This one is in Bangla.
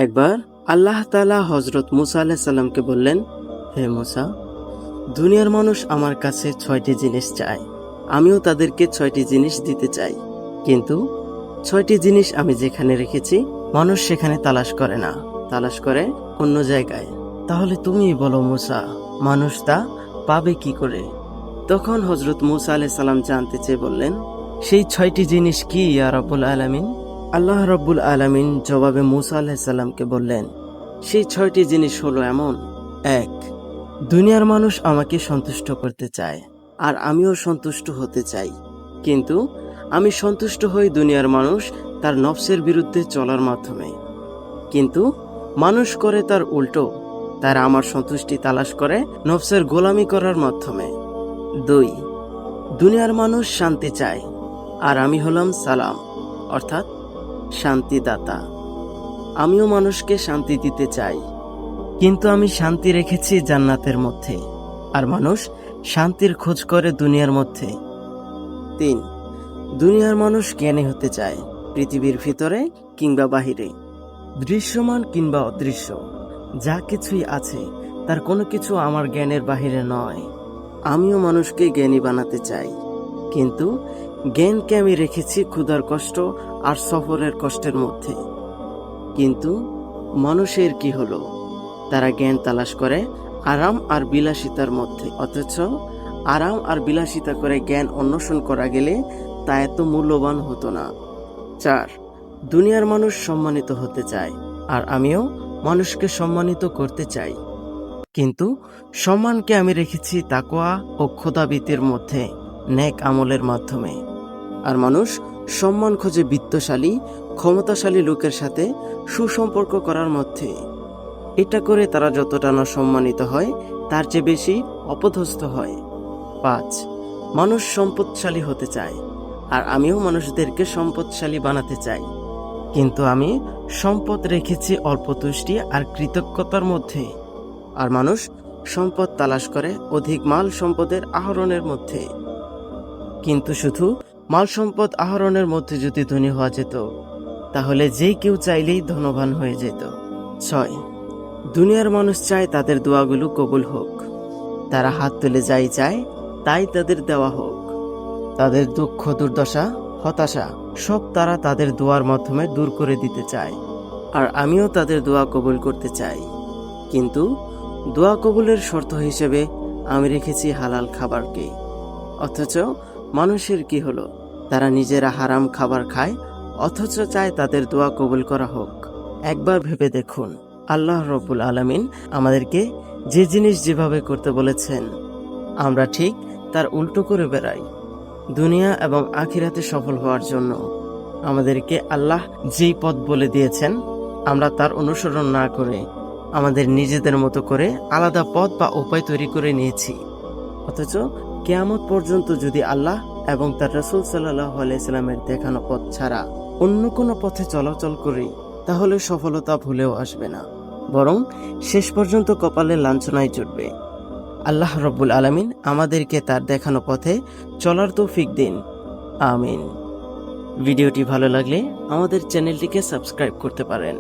একবার আল্লাহ তাআলা হযরত মুসা আলাইহিস সালামকে বললেন, হে মুসা, দুনিয়ার মানুষ আমার কাছে 6টি জিনিস চায়, আমিও তাদেরকে 6টি জিনিস দিতে চাই, কিন্তু 6টি জিনিস আমি যেখানে রেখেছি মানুষ সেখানে তালাশ করে না, তালাশ করে অন্য জায়গায়। তাহলে তুমি বলো মুসা, মানুষ তা পাবে কি করে? তখন হযরত মুসা আলাইহিস সালাম জানতে চেয়ে বললেন, সেই 6টি জিনিস কি ইয়া রাব্বুল আলামিন? আল্লাহ রাব্বুল আলামিন জবাবে মুসা আলাইহিস সালামকে বললেন, সেই 6টি জিনিস হলো এমন: 1. দুনিয়ার মানুষ আমাকে সন্তুষ্ট করতে চায়, আর আমিও সন্তুষ্ট হতে চাই, কিন্তু আমি সন্তুষ্ট হই দুনিয়ার মানুষ তার নফসের বিরুদ্ধে চলার মাধ্যমে, কিন্তু মানুষ করে তার উল্টো, তারা আমার সন্তুষ্টি তালাশ করে নফসের গোলামি করার মাধ্যমে। 2. দুনিয়ার মানুষ শান্তি চায়, আর আমি হলাম সালাম, অর্থাৎ শান্তিদাতা। আমিও মানুষকে শান্তি দিতে চাই, কিন্তু আমি শান্তি রেখেছি জান্নাতের মধ্যে, আর মানুষ শান্তির খোঁজ করে দুনিয়ার মধ্যে। 3. দুনিয়ার মানুষ জ্ঞানী হতে চায়, পৃথিবীর ভিতরে কিংবা বাহিরে, দৃশ্যমান কিংবা অদৃশ্য যা কিছুই আছে তার কোনো কিছু আমার জ্ঞানের বাহিরে নয়। আমিও মানুষকে জ্ঞানী বানাতে চাই, কিন্তু জ্ঞানকে আমি রেখেছি ক্ষুধার কষ্ট আর সফরের কষ্টের মধ্যে। কিন্তু মানুষের কি হলো? তারা জ্ঞান তালাশ করে আরাম আর বিলাসিতার মধ্যে, অথচ আরাম আর বিলাসিতা করে জ্ঞান অন্বেষণ করা গেলে তা এত মূল্যবান হতো না। 4. দুনিয়ার মানুষ সম্মানিত হতে চায়, আর আমিও মানুষকে সম্মানিত করতে চাই, কিন্তু সম্মানকে আমি রেখেছি তাকওয়া ও খোদাভীতির মধ্যে, নেক আমলের মাধ্যমে। আর মানুষ সম্মান খোঁজে বিত্তশালী, ক্ষমতাশালী লোকের সাথে সুসম্পর্ক করার মধ্যে। এটা করে তারা যতটা না সম্মানিত হয় তার চেয়ে বেশি অপদস্থ হয়। 5. মানুষ সম্পদশালী হতে চায়, আর আমিও মানুষদেরকে সম্পদশালী বানাতে চাই, কিন্তু আমি সম্পদ রেখেছি অল্প তুষ্টি আর কৃতজ্ঞতার মধ্যে। আর মানুষ সম্পদ তালাশ করে অধিক মাল সম্পদের আহরণের মধ্যে, কিন্তু শুধু মাল সম্পদ আহরণের মধ্যে যদি ধনী হওয়া যেত, তাহলে যে কেউ চাইলেই ধনবান হয়ে যেত। 6. দুনিয়ার মানুষ চায় তাদের দোয়াগুলো কবুল হোক, তারা হাত তুলে যাই চায় তাই তাদের দেওয়া হোক। তাদের দুঃখ, দুর্দশা, হতাশা সব তারা তাদের দোয়ার মাধ্যমে দূর করে দিতে চায়, আর আমিও তাদের দোয়া কবুল করতে চাই, কিন্তু দোয়া কবুলের শর্ত হিসেবে আমি রেখেছি হালাল খাবারকে। অথচ মানুষের কি হলো? তারা নিজেরা হারাম খাবার খায়, অথচ চায় তাদের দোয়া কবুল করা হোক। একবার ভেবে দেখুন, আল্লাহ রাব্বুল আলামিন আমাদেরকে যে জিনিস যেভাবে করতে বলেছেন, আমরা ঠিক তার উল্টো করে বেড়াই। দুনিয়া এবং আখিরাতে সফল হওয়ার জন্য আমাদেরকে আল্লাহ যেই পথ বলে দিয়েছেন, আমরা তার অনুসরণ না করে আমাদের নিজেদের মতো করে আলাদা পথ বা উপায় তৈরি করে নিয়েছি। অথচ কিয়ামত পর্যন্ত যদি আল্লাহ এবং তার রাসূল সাল্লাল্লাহু আলাইহি সাল্লামের দেখানো পথ ছাড়া অন্য কোনো পথে চলাচল করি, তাহলে সফলতা ভুলেও আসবে না, বরং শেষ পর্যন্ত কপালে লাঞ্ছনায় জুটবে। আল্লাহ রাব্বুল আলামিন আমাদেরকে তার দেখানো পথে চলার তৌফিক দিন, আমিন। ভিডিওটি ভালো লাগলে আমাদের চ্যানেলটিকে সাবস্ক্রাইব করতে পারেন।